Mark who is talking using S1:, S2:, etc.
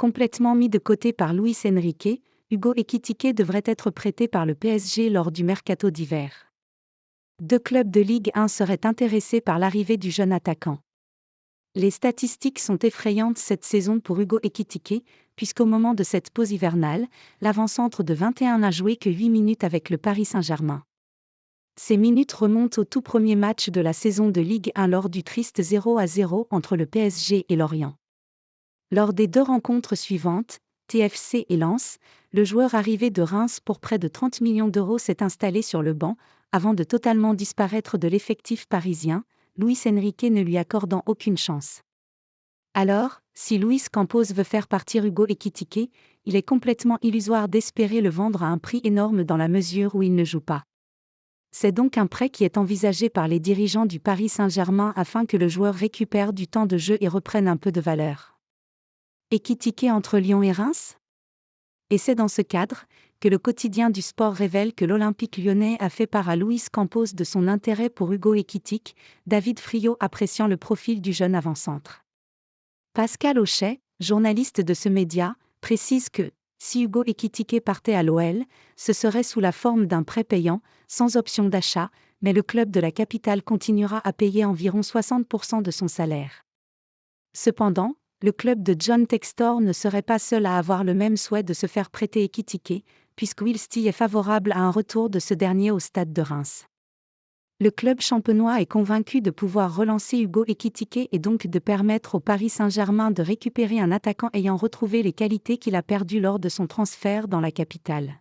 S1: Complètement mis de côté par Luis Enrique, Hugo Ekitike devrait être prêté par le PSG lors du mercato d'hiver. 2 clubs de Ligue 1 seraient intéressés par l'arrivée du jeune attaquant. Les statistiques sont effrayantes cette saison pour Hugo Ekitike, puisqu'au moment de cette pause hivernale, l'avant-centre de 21 n'a joué que 8 minutes avec le Paris Saint-Germain. Ces minutes remontent au tout premier match de la saison de Ligue 1 lors du triste 0-0 entre le PSG et Lorient. Lors des 2 rencontres suivantes, TFC et Lens, le joueur arrivé de Reims pour près de 30 millions d'euros s'est installé sur le banc, avant de totalement disparaître de l'effectif parisien, Luis Enrique ne lui accordant aucune chance. Alors, si Luis Campos veut faire partir Hugo Ekitike, il est complètement illusoire d'espérer le vendre à un prix énorme dans la mesure où il ne joue pas. C'est donc un prêt qui est envisagé par les dirigeants du Paris Saint-Germain afin que le joueur récupère du temps de jeu et reprenne un peu de valeur. Ekitike entre Lyon et Reims ? Et c'est dans ce cadre que le quotidien du sport révèle que l'Olympique lyonnais a fait part à Luis Campos de son intérêt pour Hugo Ekitike, David Friot appréciant le profil du jeune avant-centre. Pascal Auchet, journaliste de ce média, précise que, si Hugo Ekitike partait à l'OL, ce serait sous la forme d'un prêt payant, sans option d'achat, mais le club de la capitale continuera à payer environ 60% de son salaire. Cependant, le club de John Textor ne serait pas seul à avoir le même souhait de se faire prêter Ekitike, puisque Wilsty est favorable à un retour de ce dernier au stade de Reims. Le club champenois est convaincu de pouvoir relancer Hugo Ekitike et donc de permettre au Paris Saint-Germain de récupérer un attaquant ayant retrouvé les qualités qu'il a perdues lors de son transfert dans la capitale.